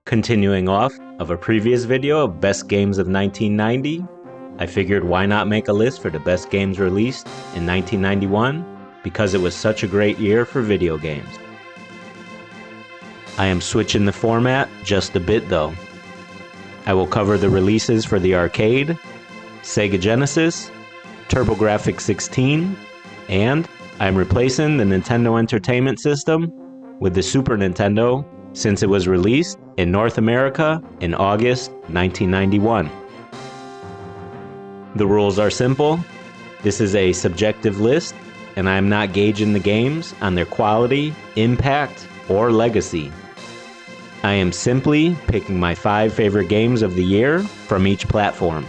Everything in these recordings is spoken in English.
Continuing off of a previous video of best games of 1990, I figured why not make a list for the best games released in 1991 because it was such a great year for video games. I am switching the format just a bit though. I will cover the releases for the arcade, Sega Genesis, TurboGrafx-16, and I'm replacing the Nintendo Entertainment System with the Super Nintendo since it was released in North America in August 1991. The rules are simple. This is a subjective list, and I am not gauging the games on their quality, impact, or legacy. I am simply picking my 5 favorite games of the year from each platform.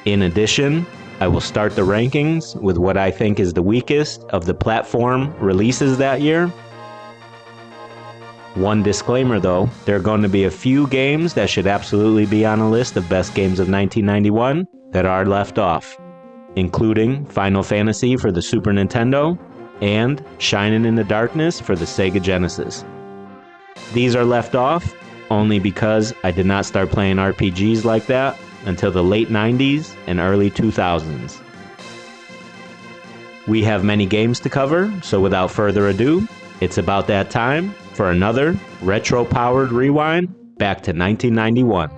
In addition, I will start the rankings with what I think is the weakest of the platform releases that year. One disclaimer though, there are going to be a few games that should absolutely be on a list of best games of 1991 that are left off, including Final Fantasy for the Super Nintendo and Shining in the Darkness for the Sega Genesis. These are left off only because I did not start playing RPGs like that until the late 90s and early 2000s. We have many games to cover, so without further ado, it's about that time for another retro-powered rewind back to 1991.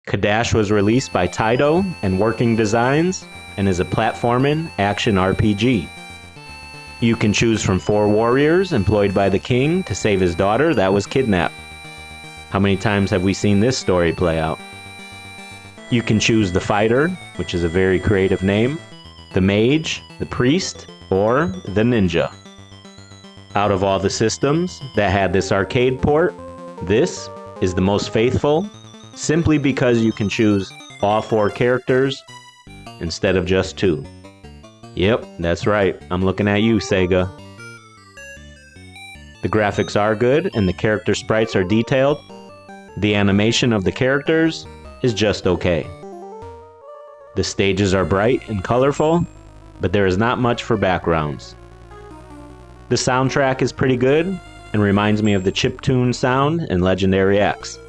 Kadash was released by Taito and Working Designs and is a platforming action RPG. You can choose from 4 warriors employed by the king to save his daughter that was kidnapped. How many times have we seen this story play out? You can choose the fighter, which is a very creative name, the mage, the priest, or the ninja. Out of all the systems that had this arcade port, this is the most faithful, simply because you can choose all 4 characters instead of just 2. Yep, that's right, I'm looking at you, Sega. The graphics are good and the character sprites are detailed. The animation of the characters is just okay. The stages are bright and colorful, but there is not much for backgrounds. The soundtrack is pretty good and reminds me of the chiptune sound in Legendary X.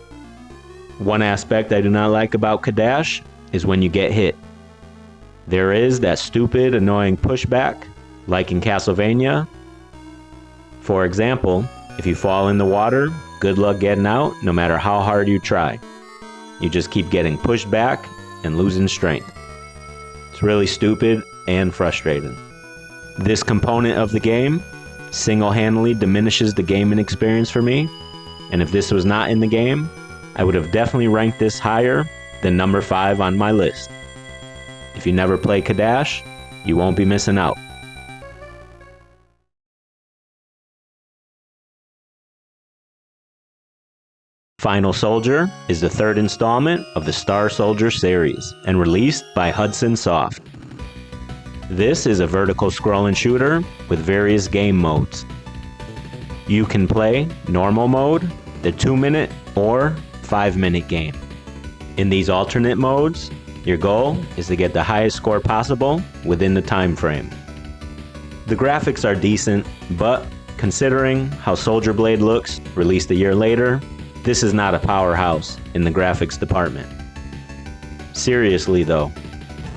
One aspect I do not like about Kadash is when you get hit. There is that stupid, annoying pushback, like in Castlevania. For example, if you fall in the water, good luck getting out no matter how hard you try. You just keep getting pushed back and losing strength. It's really stupid and frustrating. This component of the game single-handedly diminishes the gaming experience for me, and if this was not in the game, I would have definitely ranked this higher than number 5 on my list. If you never play Kadash, you won't be missing out. Final Soldier is the 3rd installment of the Star Soldier series and released by Hudson Soft. This is a vertical scrolling shooter with various game modes. You can play normal mode, the 2-minute or 5-minute game. In these alternate modes, your goal is to get the highest score possible within the time frame. The graphics are decent, but considering how Soldier Blade looks released a year later, this is not a powerhouse in the graphics department. Seriously though,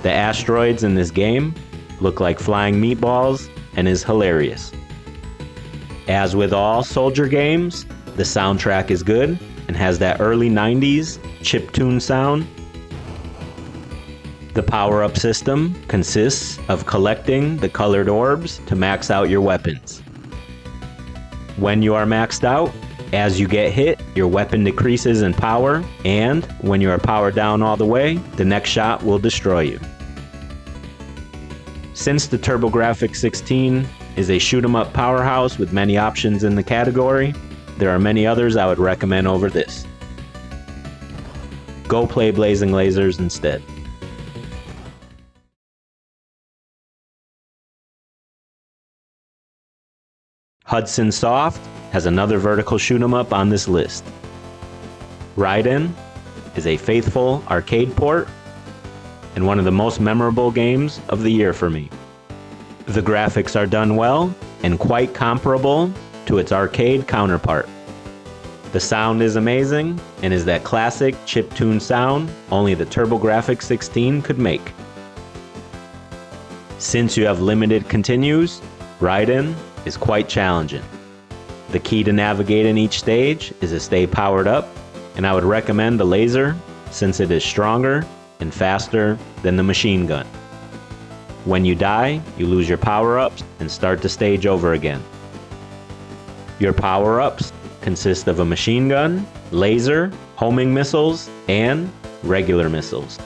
the asteroids in this game look like flying meatballs and is hilarious. As with all Soldier games, the soundtrack is good and has that early 90s chiptune sound. The power-up system consists of collecting the colored orbs to max out your weapons. When you are maxed out, as you get hit, your weapon decreases in power, and when you are powered down all the way, the next shot will destroy you. Since the TurboGrafx-16 is a shoot-'em-up powerhouse with many options in the category, there are many others I would recommend over this. Go play Blazing Lasers instead. Hudson Soft has another vertical shoot-'em-up on this list. Ryden is a faithful arcade port and one of the most memorable games of the year for me. The graphics are done well and quite comparable to its arcade counterpart. The sound is amazing and is that classic chiptune sound only the TurboGrafx-16 could make. Since you have limited continues, Ryden is quite challenging. The key to navigate in each stage is to stay powered up, and I would recommend the laser since it is stronger and faster than the machine gun. When you die, you lose your power-ups and start the stage over again. Your power-ups consist of a machine gun, laser, homing missiles, and regular missiles.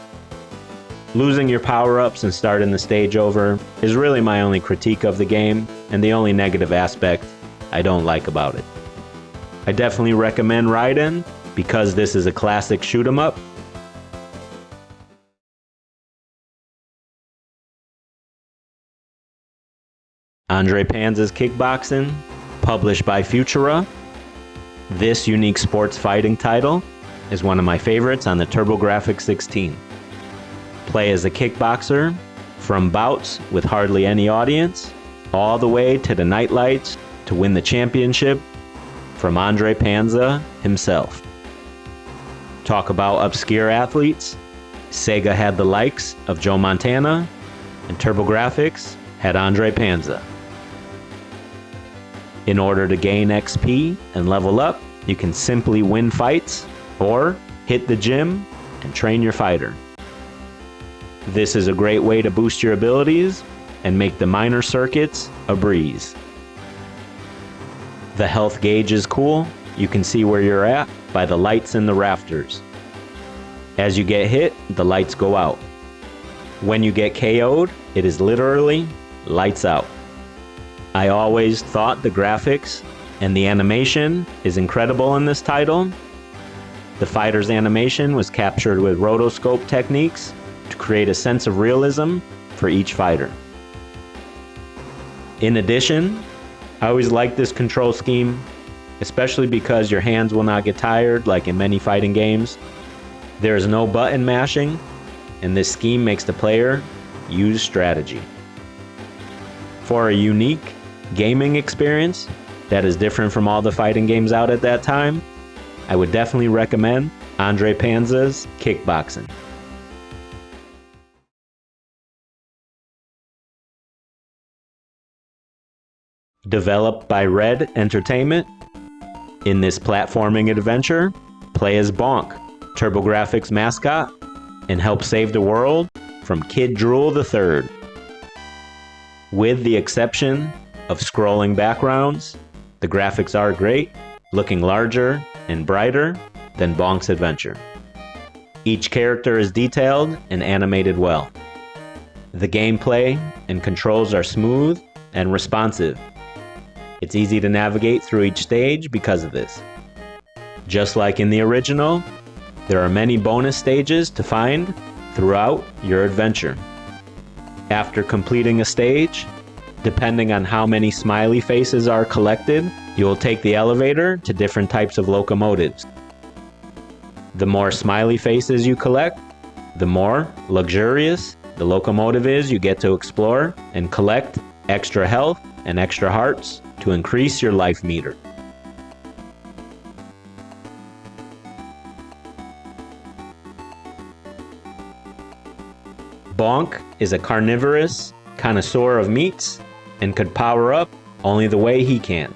Losing your power-ups and starting the stage over is really my only critique of the game and the only negative aspect I don't like about it. I definitely recommend Ryden because this is a classic shoot 'em up. Andre Panzas Kickboxing, published by FZero. This unique sports fighting title is one of my favorites on the TurboGrafx-16. Play as a kickboxer from bouts with hardly any audience, all the way to the night lights to win the championship from Andre Panza himself. Talk about obscure athletes. Sega had the likes of Joe Montana, and TurboGrafx had Andre Panza. In order to gain XP and level up, you can simply win fights or hit the gym and train your fighter. This is a great way to boost your abilities and make the minor circuits a breeze. The health gauge is cool. You can see where you're at by the lights in the rafters. As you get hit, the lights go out. When you get KO'd, it is literally lights out. I always thought the graphics and the animation is incredible in this title. The fighter's animation was captured with rotoscope techniques to create a sense of realism for each fighter. In addition, I always liked this control scheme, especially because your hands will not get tired like in many fighting games. There is no button mashing, and this scheme makes the player use strategy. For a unique gaming experience that is different from all the fighting games out at that time, I would definitely recommend Andre Panza's Kickboxing. Developed by Red Entertainment, in this platforming adventure, play as Bonk, TurboGrafx mascot, and help save the world from Kid Drool III. With the exception of scrolling backgrounds, the graphics are great, looking larger and brighter than Bonk's Adventure. Each character is detailed and animated well. The gameplay and controls are smooth and responsive. It's easy to navigate through each stage because of this. Just like in the original, there are many bonus stages to find throughout your adventure. After completing a stage, depending on how many smiley faces are collected, you will take the elevator to different types of locomotives. The more smiley faces you collect, the more luxurious the locomotive is you get to explore and collect extra health and extra hearts to increase your life meter. Bonk is a carnivorous connoisseur of meats and could power up only the way he can.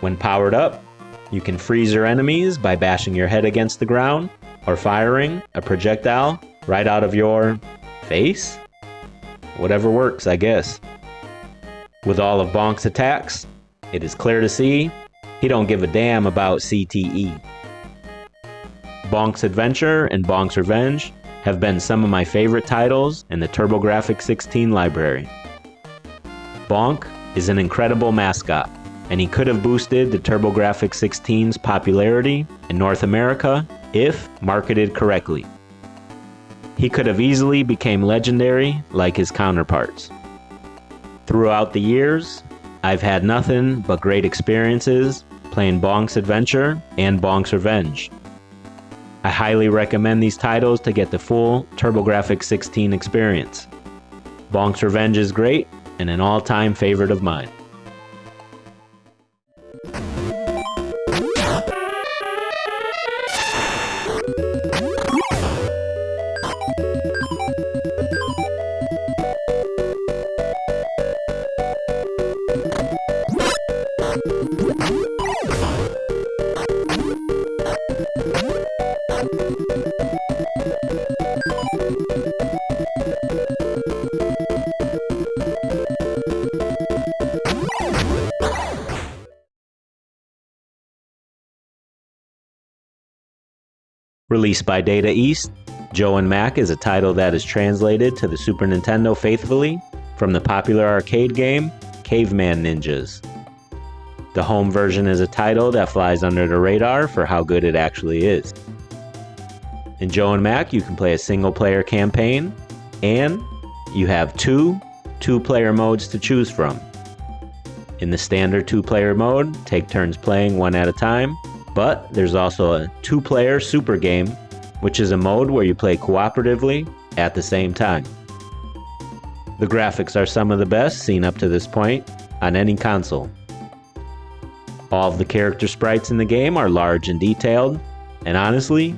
When powered up, you can freeze your enemies by bashing your head against the ground or firing a projectile right out of your face? Whatever works, I guess. With all of Bonk's attacks, it is clear to see he don't give a damn about CTE. Bonk's Adventure and Bonk's Revenge have been some of my favorite titles in the TurboGrafx-16 library. Bonk is an incredible mascot, and he could have boosted the TurboGrafx-16's popularity in North America if marketed correctly. He could have easily become legendary like his counterparts. Throughout the years, I've had nothing but great experiences playing Bonk's Adventure and Bonk's Revenge. I highly recommend these titles to get the full TurboGrafx-16 experience. Bonks Revenge is great and an all-time favorite of mine. Released by Data East, Joe and Mac is a title that is translated to the Super Nintendo faithfully from the popular arcade game Caveman Ninjas. The home version is a title that flies under the radar for how good it actually is. In Joe and Mac, you can play a single-player campaign, and you have two-player modes to choose from. In the standard two-player mode, take turns playing one at a time, but there's also a two-player super game, which is a mode where you play cooperatively at the same time. The graphics are some of the best seen up to this point on any console. All of the character sprites in the game are large and detailed, and honestly,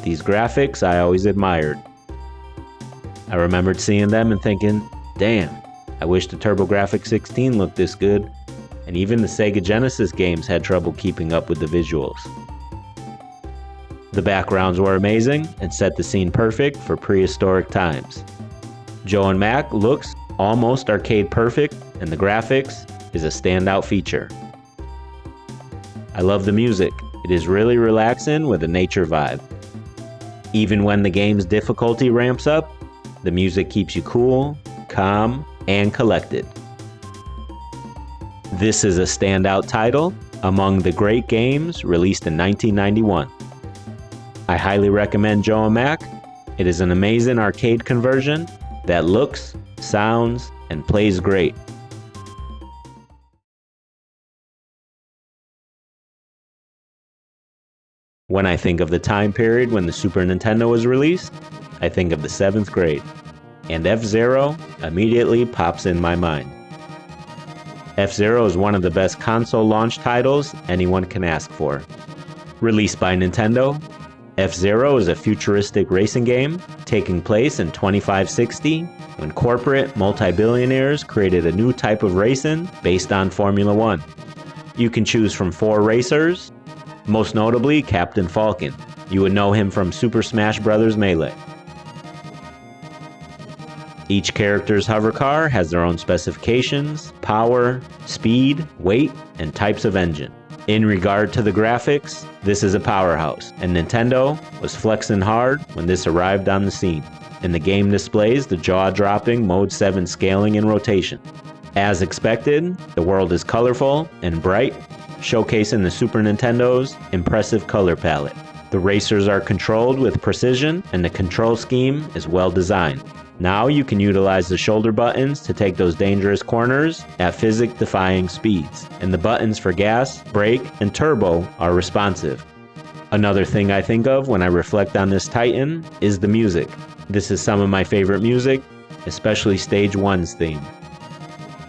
these graphics I always admired. I remembered seeing them and thinking, damn, I wish the TurboGrafx-16 looked this good, and even the Sega Genesis games had trouble keeping up with the visuals. The backgrounds were amazing and set the scene perfect for prehistoric times. Joe and Mac looks almost arcade perfect, and the graphics is a standout feature. I love the music. It is really relaxing with a nature vibe. Even when the game's difficulty ramps up, the music keeps you cool, calm, and collected. This is a standout title among the great games released in 1991. I highly recommend Joe and Mac. It is an amazing arcade conversion that looks, sounds, and plays great. When I think of the time period when the Super Nintendo was released, I think of the 7th grade, and FZero immediately pops in my mind. FZero is one of the best console launch titles anyone can ask for. Released by Nintendo, FZero is a futuristic racing game taking place in 2560 when corporate multi-billionaires created a new type of racing based on Formula One. You can choose from 4 racers, most notably Captain Falcon. You would know him from Super Smash Bros. Melee. Each character's hover car has their own specifications, power, speed, weight, and types of engine. In regard to the graphics, this is a powerhouse, and Nintendo was flexing hard when this arrived on the scene. And the game displays the jaw-dropping Mode 7 scaling and rotation. As expected, the world is colorful and bright, showcasing the Super Nintendo's impressive color palette. The racers are controlled with precision, and the control scheme is well designed. Now you can utilize the shoulder buttons to take those dangerous corners at physics-defying speeds, and the buttons for gas, brake, and turbo are responsive. Another thing I think of when I reflect on this Titan is the music. This is some of my favorite music, especially Stage 1's theme.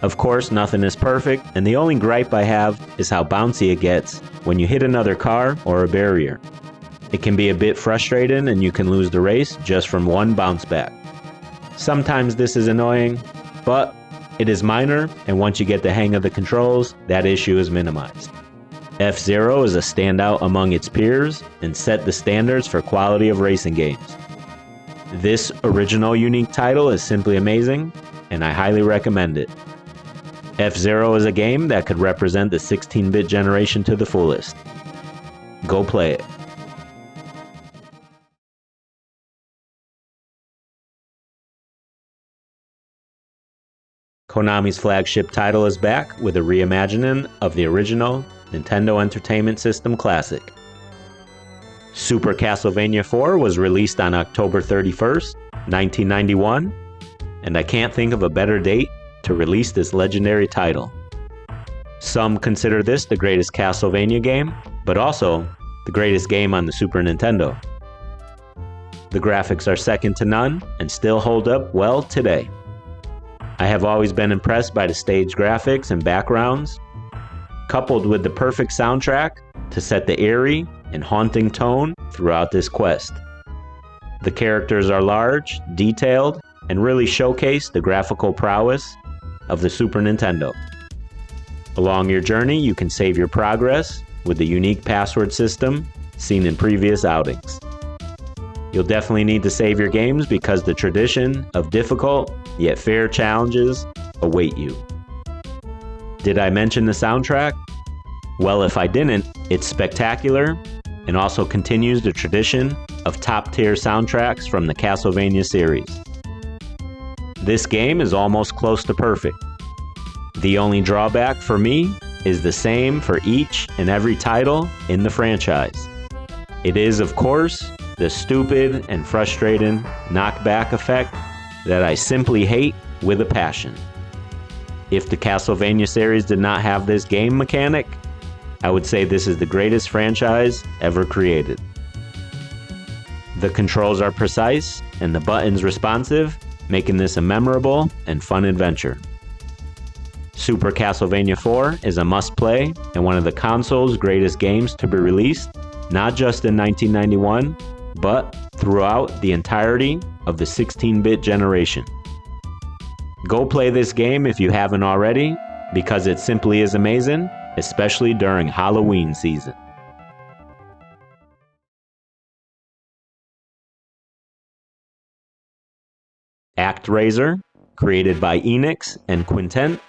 Of course, nothing is perfect, and the only gripe I have is how bouncy it gets when you hit another car or a barrier. It can be a bit frustrating and you can lose the race just from one bounce back. Sometimes this is annoying, but it is minor, and once you get the hang of the controls, that issue is minimized. FZero is a standout among its peers and set the standards for quality of racing games. This original unique title is simply amazing, and I highly recommend it. FZero is a game that could represent the 16-bit generation to the fullest. Go play it. Konami's flagship title is back with a reimagining of the original Nintendo Entertainment System classic. Super Castlevania IV was released on October 31st, 1991, and I can't think of a better date to release this legendary title. Some consider this the greatest Castlevania game, but also the greatest game on the Super Nintendo. The graphics are second to none and still hold up well today. I have always been impressed by the stage graphics and backgrounds, coupled with the perfect soundtrack to set the eerie and haunting tone throughout this quest. The characters are large, detailed, and really showcase the graphical prowess of the Super Nintendo. Along your journey, you can save your progress with the unique password system seen in previous outings. You'll definitely need to save your games because the tradition of difficult yet fair challenges await you. Did I mention the soundtrack? Well, if I didn't, it's spectacular and also continues the tradition of top-tier soundtracks from the Castlevania series. This game is almost close to perfect. The only drawback for me is the same for each and every title in the franchise. It is, of course, the stupid and frustrating knockback effect that I simply hate with a passion. If the Castlevania series did not have this game mechanic, I would say this is the greatest franchise ever created. The controls are precise and the buttons responsive, making this a memorable and fun adventure. Super Castlevania IV is a must-play and one of the console's greatest games to be released, not just in 1991, but throughout the entirety of the 16-bit generation. Go play this game if you haven't already, because it simply is amazing, especially during Halloween season. ActRaiser, created by Enix and Quintet,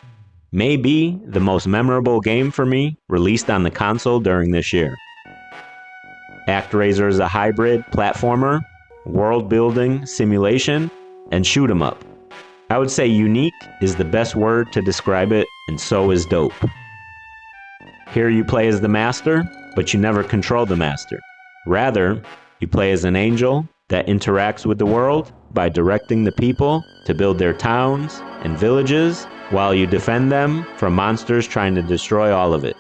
may be the most memorable game for me released on the console during this year. ActRaiser is a hybrid platformer, world-building simulation, and shoot-'em-up. I would say unique is the best word to describe it, and so is dope. Here you play as the master, but you never control the master. Rather, you play as an angel that interacts with the world by directing the people to build their towns and villages while you defend them from monsters trying to destroy all of it.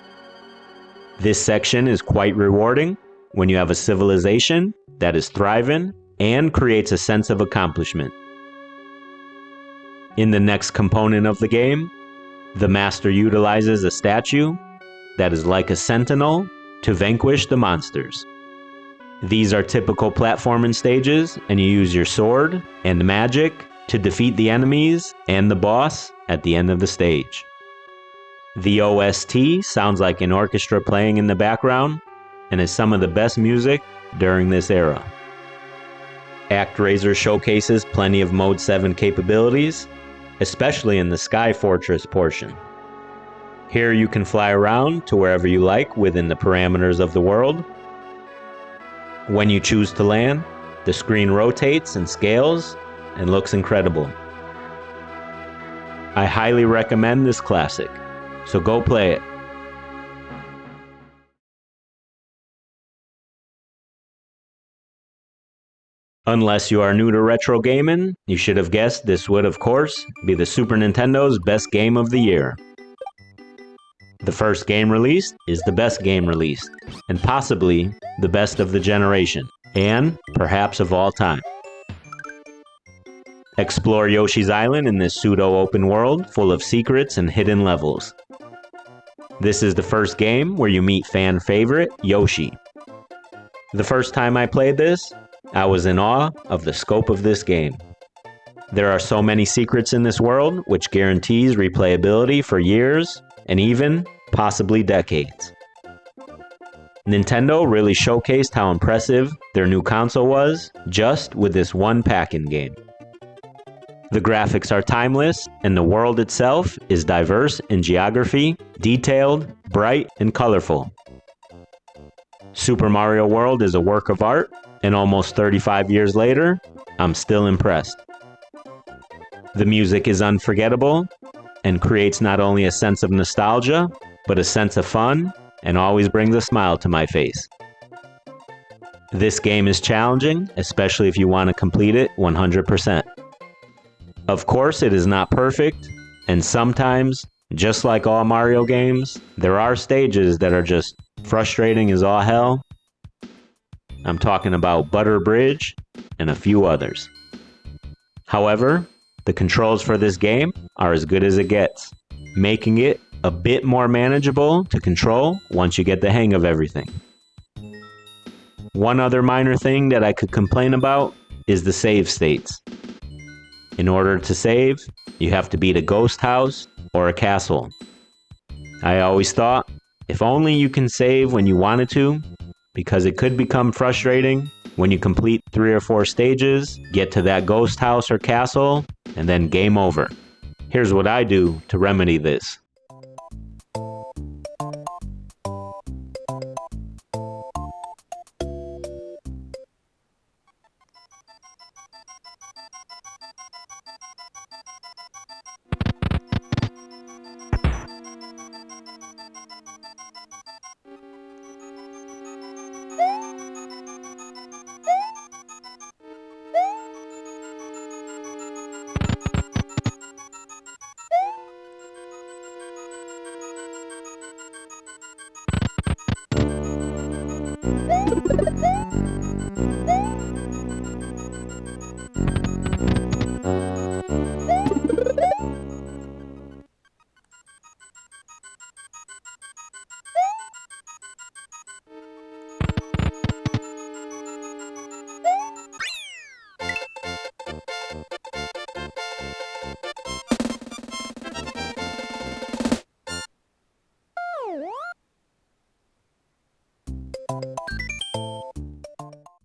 This section is quite rewarding when you have a civilization that is thriving and creates a sense of accomplishment. In the next component of the game, the master utilizes a statue that is like a sentinel to vanquish the monsters. These are typical platforming stages, and you use your sword and magic to defeat the enemies and the boss at the end of the stage. The OST sounds like an orchestra playing in the background and is some of the best music during this era. ActRaiser showcases plenty of Mode 7 capabilities, especially in the Sky Fortress portion. Here you can fly around to wherever you like within the parameters of the world. When you choose to land, the screen rotates and scales and looks incredible. I highly recommend this classic, so go play it. Unless you are new to retro gaming, you should have guessed this would, of course, be the Super Nintendo's best game of the year. The first game released is the best game released, and possibly the best of the generation, and perhaps of all time. Explore Yoshi's Island in this pseudo-open world full of secrets and hidden levels. This is the first game where you meet fan favorite Yoshi. The first time I played this, I was in awe of the scope of this game. There are so many secrets in this world, which guarantees replayability for years and even, possibly decades. Nintendo really showcased how impressive their new console was just with this one pack-in game. The graphics are timeless, and the world itself is diverse in geography, detailed, bright, and colorful. Super Mario World is a work of art, and almost 35 years later, I'm still impressed. The music is unforgettable and creates not only a sense of nostalgia, but a sense of fun, and always brings a smile to my face. This game is challenging, especially if you want to complete it 100%. Of course, it is not perfect, and sometimes, just like all Mario games, there are stages that are just frustrating as all hell. I'm talking about Butter Bridge and a few others. However, the controls for this game are as good as it gets, making it a bit more manageable to control once you get the hang of everything. One other minor thing that I could complain about is the save states. In order to save, you have to beat a ghost house or a castle. I always thought, if only you can save when you wanted to, because it could become frustrating when you complete 3 or 4 stages, get to that ghost house or castle, and then game over. Here's what I do to remedy this.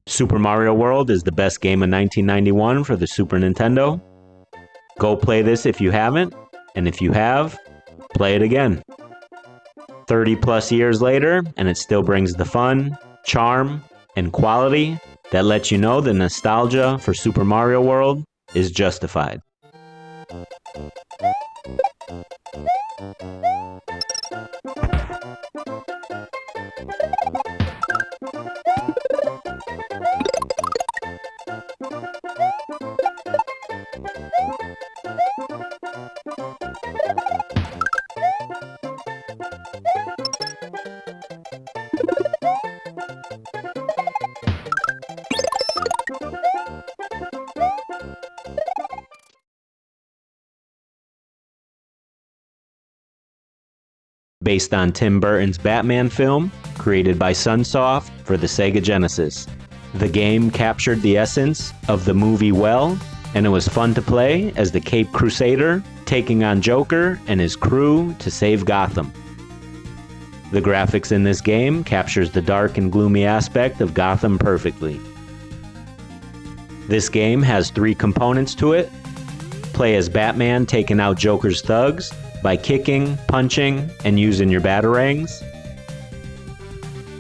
Super Mario World is the best game of 1991 for the Super Nintendo. Go play this if you haven't, and if you have, play it again. 30 plus years later, and it still brings the fun, charm, and quality that lets you know the nostalgia for Super Mario World is justified. Based on Tim Burton's Batman film, created by Sunsoft for the Sega Genesis. The game captured the essence of the movie well, and it was fun to play as the Caped Crusader, taking on Joker and his crew to save Gotham. The graphics in this game captures the dark and gloomy aspect of Gotham perfectly. This game has 3 components to it. Play as Batman taking out Joker's thugs by kicking, punching, and using your batarangs.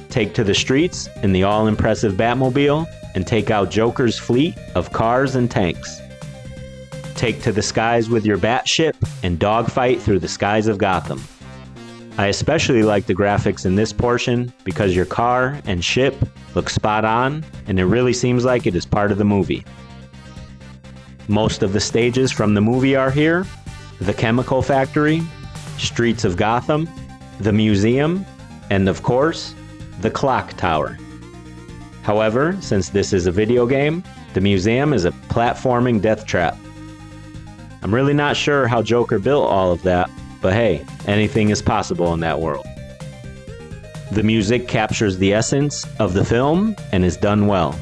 Take to the streets in the all-impressive Batmobile and take out Joker's fleet of cars and tanks. Take to the skies with your Batship and dogfight through the skies of Gotham. I especially like the graphics in this portion because your car and ship look spot on, and it really seems like it is part of the movie. Most of the stages from the movie are here: the Chemical Factory, Streets of Gotham, the Museum, and of course, the Clock Tower. However, since this is a video game, the museum is a platforming death trap. I'm really not sure how Joker built all of that, but hey, anything is possible in that world. The music captures the essence of the film and is done well.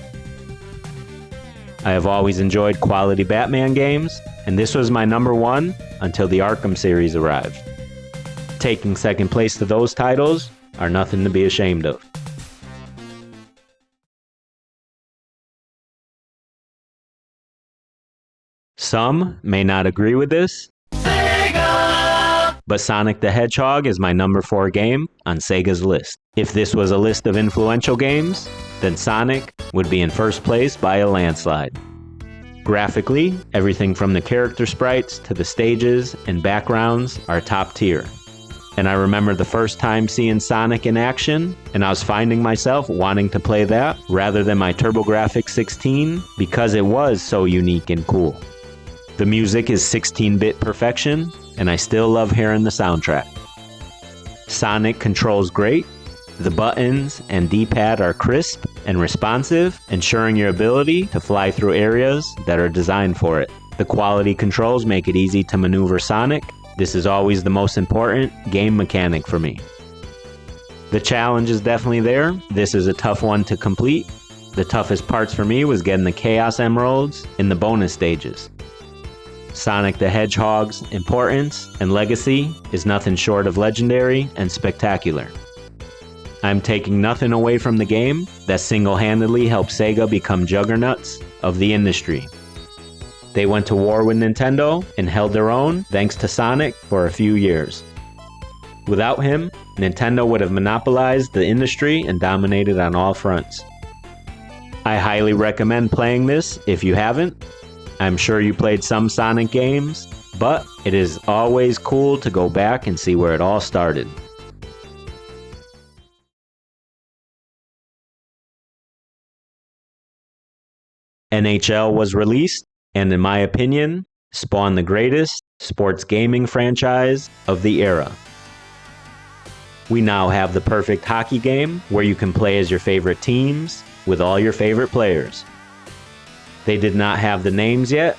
I have always enjoyed quality Batman games, and this was my number 1 until the Arkham series arrived. Taking second place to those titles are nothing to be ashamed of. Some may not agree with this, Sega! But Sonic the Hedgehog is my number 4 game on Sega's list. If this was a list of influential games, then Sonic would be in first place by a landslide. Graphically, everything from the character sprites to the stages and backgrounds are top tier. And I remember the first time seeing Sonic in action, and I was finding myself wanting to play that rather than my TurboGrafx 16 because it was so unique and cool. The music is 16-bit perfection, and I still love hearing the soundtrack. Sonic controls great, The buttons and D-pad are crisp and responsive, ensuring your ability to fly through areas that are designed for it. The quality controls make it easy to maneuver Sonic. This is always the most important game mechanic for me. The challenge is definitely there. This is a tough one to complete. The toughest parts for me was getting the Chaos Emeralds in the bonus stages. Sonic the Hedgehog's importance and legacy is nothing short of legendary and spectacular. I'm taking nothing away from the game that single-handedly helped Sega become juggernauts of the industry. They went to war with Nintendo and held their own thanks to Sonic for a few years. Without him, Nintendo would have monopolized the industry and dominated on all fronts. I highly recommend playing this if you haven't. I'm sure you played some Sonic games, but it is always cool to go back and see where it all started. NHL was released, and in my opinion, spawned the greatest sports gaming franchise of the era. We now have the perfect hockey game where you can play as your favorite teams with all your favorite players. They did not have the names yet,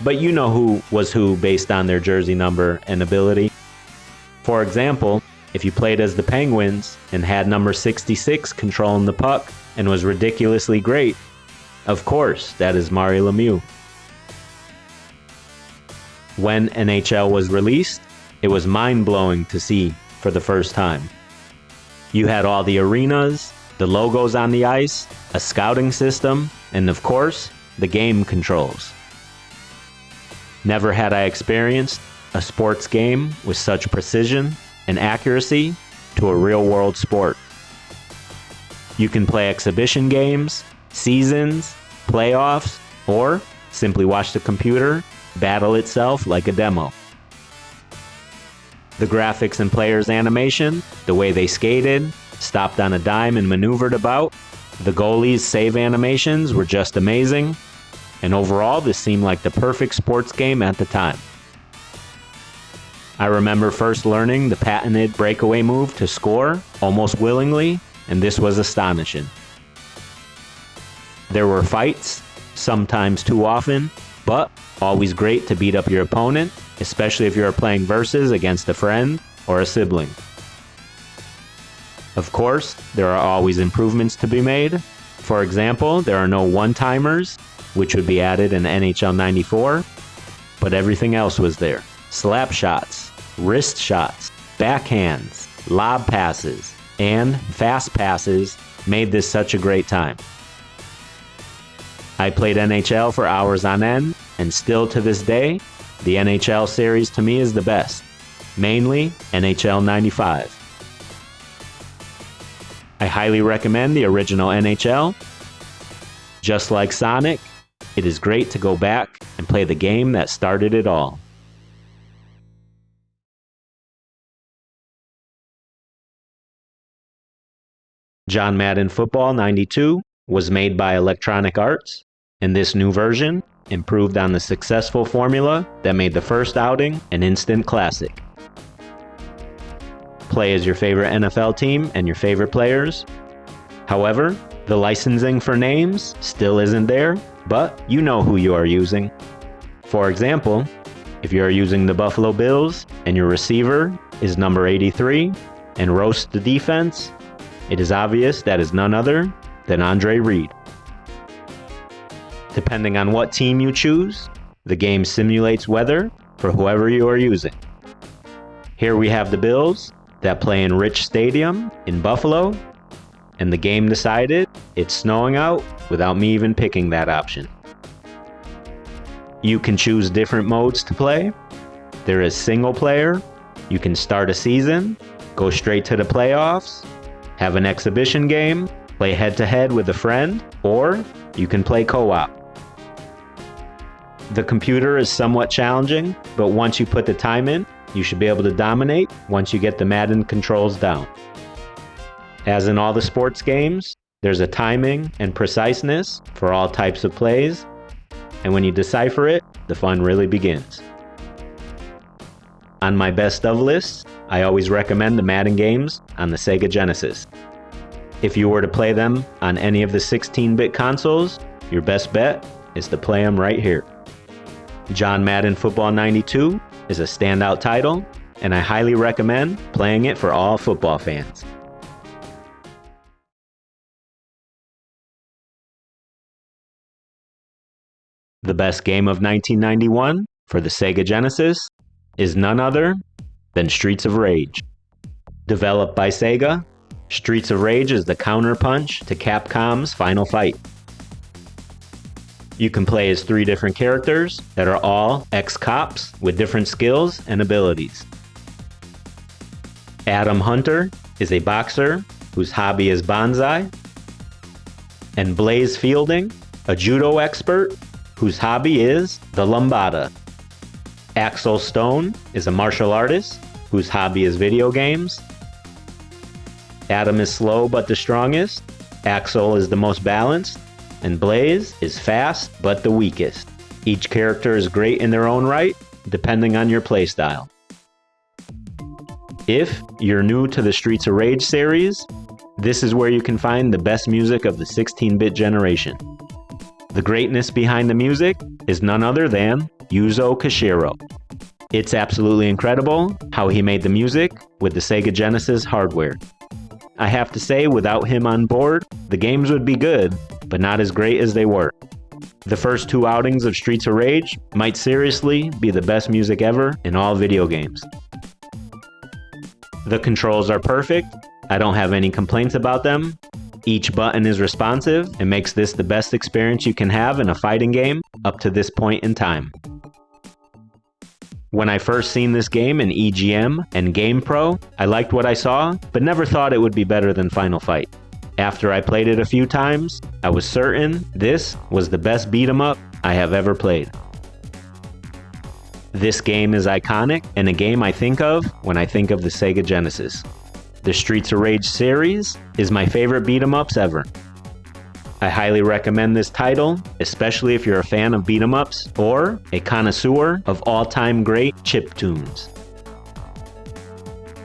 but you know who was who based on their jersey number and ability. For example, if you played as the Penguins and had number 66 controlling the puck and was ridiculously great, of course, that is Mario Lemieux. When NHL was released, it was mind-blowing to see for the first time. You had all the arenas, the logos on the ice, a scouting system, and of course, the game controls. Never had I experienced a sports game with such precision and accuracy to a real-world sport. You can play exhibition games, seasons, playoffs, or simply watch the computer battle itself like a demo. The graphics and players' animation, the way they skated, stopped on a dime and maneuvered about, the goalies' save animations were just amazing, and overall this seemed like the perfect sports game at the time. I remember first learning the patented breakaway move to score almost willingly, and this was astonishing. There were fights, sometimes too often, but always great to beat up your opponent, especially if you are playing versus against a friend or a sibling. Of course, there are always improvements to be made. For example, there are no one-timers, which would be added in NHL 94, but everything else was there. Slap shots, wrist shots, backhands, lob passes, and fast passes made this such a great time. I played NHL for hours on end, and still to this day, the NHL series to me is the best, mainly NHL 95. I highly recommend the original NHL. Just like Sonic, it is great to go back and play the game that started it all. John Madden Football 92 was made by Electronic Arts, and this new version improved on the successful formula that made the first outing an instant classic. Play as your favorite NFL team and your favorite players. However, the licensing for names still isn't there, but you know who you are using. For example, if you are using the Buffalo Bills and your receiver is number 83 and roasts the defense, it is obvious that is none other than Andre Reed. Depending on what team you choose, the game simulates weather for whoever you are using. Here we have the Bills that play in Rich Stadium in Buffalo, and the game decided it's snowing out without me even picking that option. You can choose different modes to play. There is single player, you can start a season, go straight to the playoffs, have an exhibition game, play head-to-head with a friend, or you can play co-op. The computer is somewhat challenging, but once you put the time in, you should be able to dominate once you get the Madden controls down. As in all the sports games, there's a timing and preciseness for all types of plays, and when you decipher it, the fun really begins. On my best of list, I always recommend the Madden games on the Sega Genesis. If you were to play them on any of the 16-bit consoles, your best bet is to play them right here. John Madden Football 92 is a standout title, and I highly recommend playing it for all football fans. The best game of 1991 for the Sega Genesis is none other than Streets of Rage. Developed by Sega, Streets of Rage is the counterpunch to Capcom's Final Fight. You can play as 3 different characters that are all ex-cops with different skills and abilities. Adam Hunter is a boxer whose hobby is bonsai, and Blaze Fielding, a judo expert whose hobby is the lambada. Axel Stone is a martial artist whose hobby is video games. Adam is slow but the strongest, Axel is the most balanced, and Blaze is fast but the weakest. Each character is great in their own right, depending on your playstyle. If you're new to the Streets of Rage series, this is where you can find the best music of the 16-bit generation. The greatness behind the music is none other than Yuzo Koshiro. It's absolutely incredible how he made the music with the Sega Genesis hardware. I have to say, without him on board, the games would be good, but not as great as they were. The first 2 outings of Streets of Rage might seriously be the best music ever in all video games. The controls are perfect. I don't have any complaints about them. Each button is responsive and makes this the best experience you can have in a fighting game up to this point in time. When I first seen this game in EGM and GamePro, I liked what I saw, but never thought it would be better than Final Fight. After I played it a few times, I was certain this was the best beat-em-up I have ever played. This game is iconic and a game I think of when I think of the Sega Genesis. The Streets of Rage series is my favorite beat-em-ups ever. I highly recommend this title, especially if you're a fan of beat-em-ups or a connoisseur of all-time great chiptunes.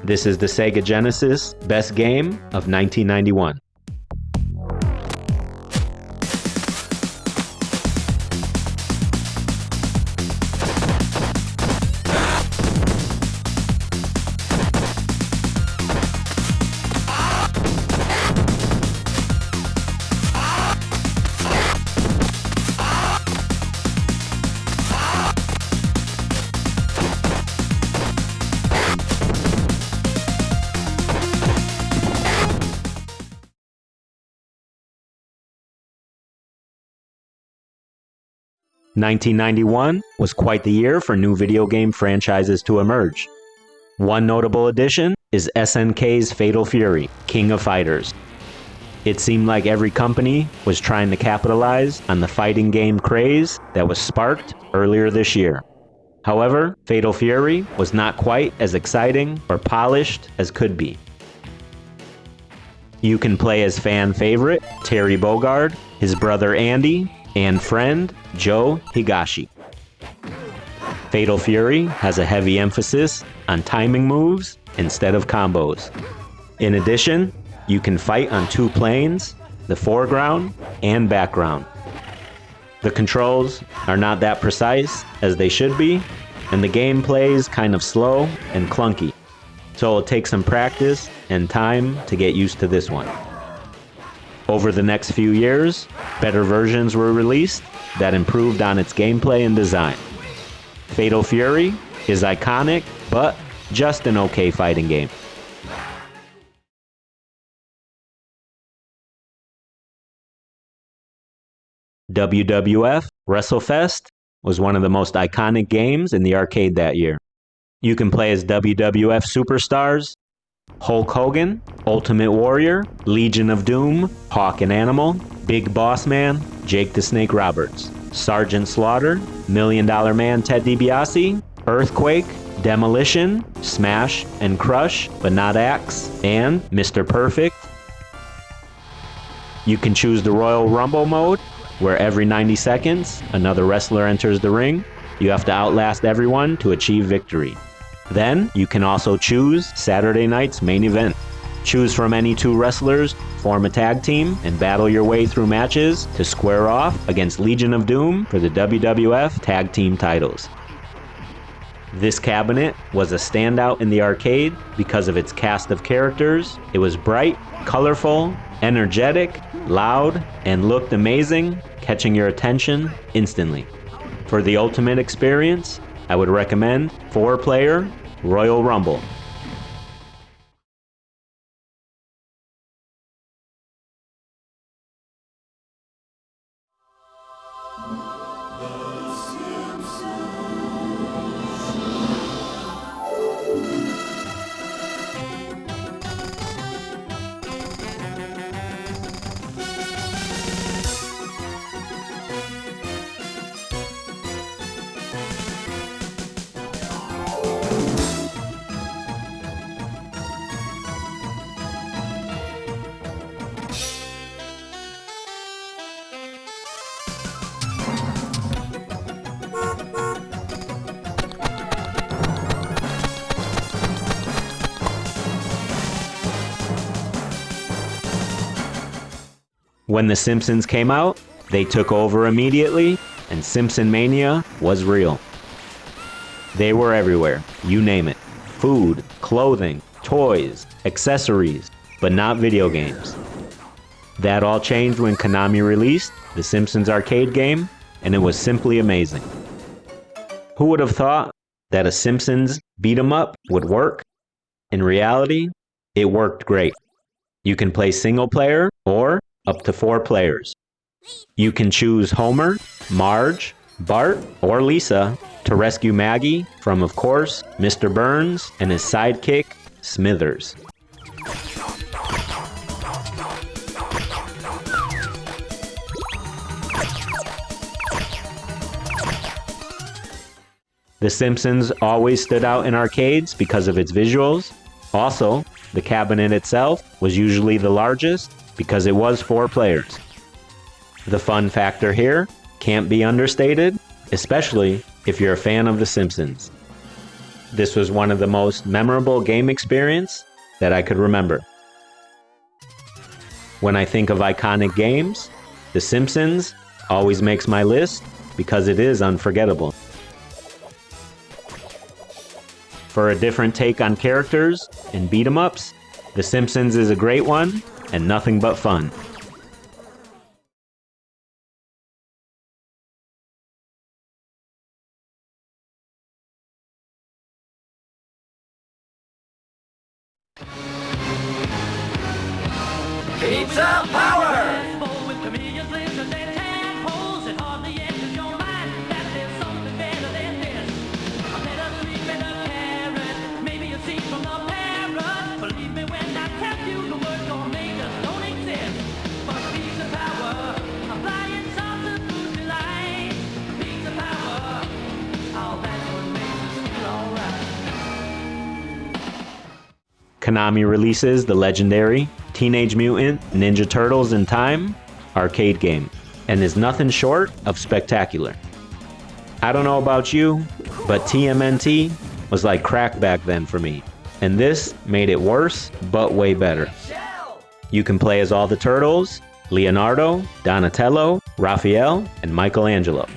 This is the Sega Genesis Best Game of 1991. (1991) was quite the year for new video game franchises to emerge. One notable addition is SNK's Fatal Fury, King of Fighters. It seemed like every company was trying to capitalize on the fighting game craze that was sparked earlier this year. However, Fatal Fury was not quite as exciting or polished as could be. You can play as fan favorite Terry Bogard, his brother Andy, and friend Joe Higashi. Fatal Fury has a heavy emphasis on timing moves instead of combos. In addition, you can fight on 2 planes, the foreground and background. The controls are not that precise as they should be, and the game plays kind of slow and clunky, so it'll take some practice and time to get used to this one. Over the next few years, better versions were released that improved on its gameplay and design. Fatal Fury is iconic, but just an okay fighting game. WWF Wrestle Fest was one of the most iconic games in the arcade that year. You can play as WWF superstars Hulk Hogan, Ultimate Warrior, Legion of Doom, Hawk and Animal, Big Boss Man, Jake the Snake Roberts, Sergeant Slaughter, $1 Million Man Ted DiBiase, Earthquake, Demolition, Smash and Crush, but not Axe, and Mr. Perfect. You can choose the Royal Rumble mode, where every 90 seconds, another wrestler enters the ring. You have to outlast everyone to achieve victory. Then, you can also choose Saturday night's main event. Choose from any 2 wrestlers, form a tag team, and battle your way through matches to square off against Legion of Doom for the WWF Tag Team titles. This cabinet was a standout in the arcade because of its cast of characters. It was bright, colorful, energetic, loud, and looked amazing, catching your attention instantly. For the ultimate experience, I would recommend 4-player Royal Rumble. When The Simpsons came out, they took over immediately, and Simpson Mania was real. They were everywhere, you name it. Food, clothing, toys, accessories, but not video games. That all changed when Konami released the Simpsons arcade game, and it was simply amazing. Who would have thought that a Simpsons beat-em-up would work? In reality, it worked great. You can play single player or up to 4 players. You can choose Homer, Marge, Bart, or Lisa to rescue Maggie from, of course, Mr. Burns and his sidekick, Smithers. The Simpsons always stood out in arcades because of its visuals. Also, the cabinet itself was usually the largest because it was 4 players. The fun factor here can't be understated, especially if you're a fan of The Simpsons. This was one of the most memorable game experiences that I could remember. When I think of iconic games, The Simpsons always makes my list because it is unforgettable. For a different take on characters and beat-em-ups, The Simpsons is a great one and nothing but fun. Pizza power! Konami releases the legendary Teenage Mutant Ninja Turtles in Time arcade game, and is nothing short of spectacular. I don't know about you, but TMNT was like crack back then for me, and this made it worse, but way better. You can play as all the turtles: Leonardo, Donatello, Raphael, and Michelangelo.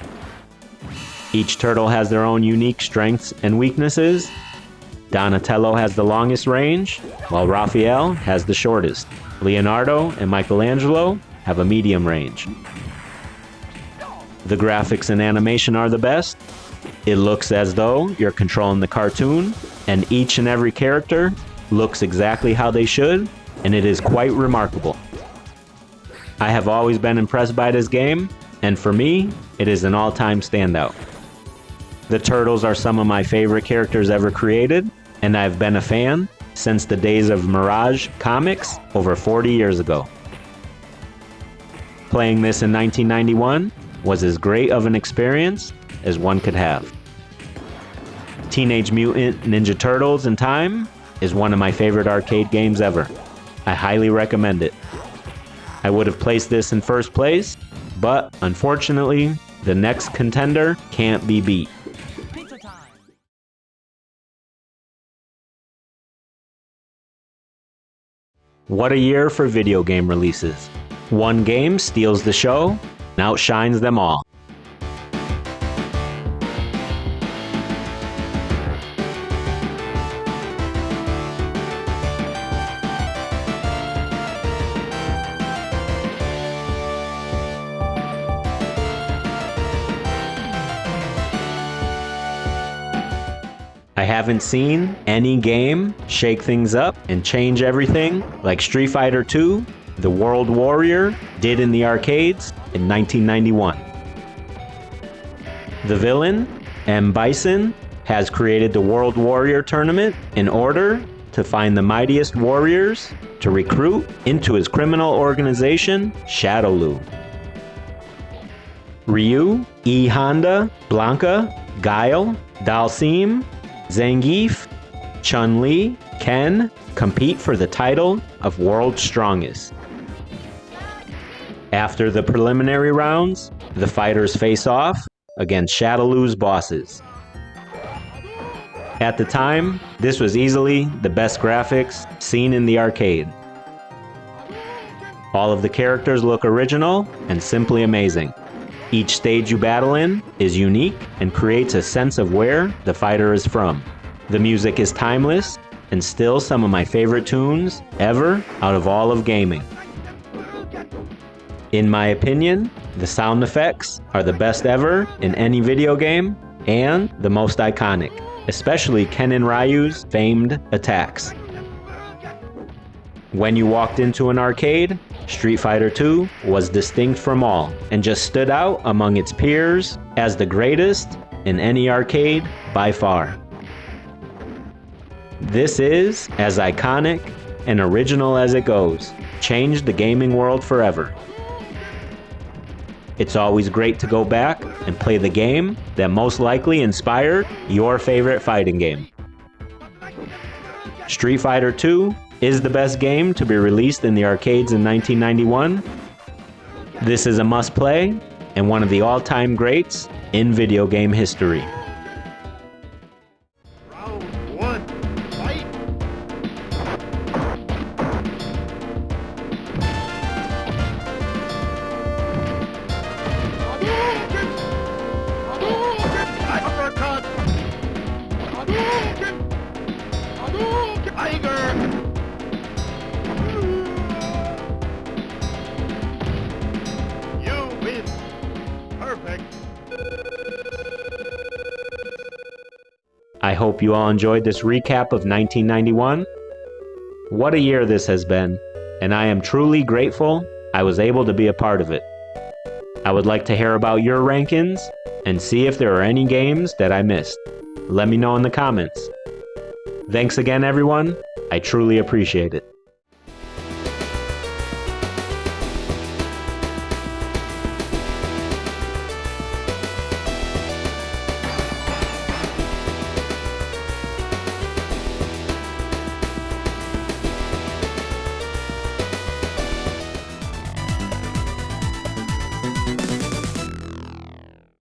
Each turtle has their own unique strengths and weaknesses. Donatello has the longest range, while Raphael has the shortest. Leonardo and Michelangelo have a medium range. The graphics and animation are the best. It looks as though you're controlling the cartoon, and each and every character looks exactly how they should, and it is quite remarkable. I have always been impressed by this game, and for me, it is an all-time standout. The Turtles are some of my favorite characters ever created, and I've been a fan since the days of Mirage Comics over 40 years ago. Playing this in 1991 was as great of an experience as one could have. Teenage Mutant Ninja Turtles in Time is one of my favorite arcade games ever. I highly recommend it. I would have placed this in first place, but unfortunately, the next contender can't be beat. What a year for video game releases. One game steals the show and outshines them all. I haven't seen any game shake things up and change everything like Street Fighter II, The World Warrior, did in the arcades in 1991. The villain, M. Bison, has created the World Warrior Tournament in order to find the mightiest warriors to recruit into his criminal organization, Shadowloo. Ryu, E. Honda, Blanca, Guile, Dalsim, Zangief, Chun-Li, Ken compete for the title of World's Strongest. After the preliminary rounds, the fighters face off against Shadowloo's bosses. At the time, this was easily the best graphics seen in the arcade. All of the characters look original and simply amazing. Each stage you battle in is unique and creates a sense of where the fighter is from. The music is timeless and still some of my favorite tunes ever out of all of gaming. In my opinion, the sound effects are the best ever in any video game and the most iconic, especially Ken and Ryu's famed attacks. When you walked into an arcade, Street Fighter II was distinct from all and just stood out among its peers as the greatest in any arcade by far. This is as iconic and original as it goes, changed the gaming world forever. It's always great to go back and play the game that most likely inspired your favorite fighting game. Street Fighter II is the best game to be released in the arcades in 1991. This is a must-play and one of the all-time greats in video game history. Round one, fight! Uppercut! Tiger! I hope you all enjoyed this recap of 1991. What a year this has been, and I am truly grateful I was able to be a part of it. I would like to hear about your rankings and see if there are any games that I missed. Let me know in the comments. Thanks again, everyone. I truly appreciate it.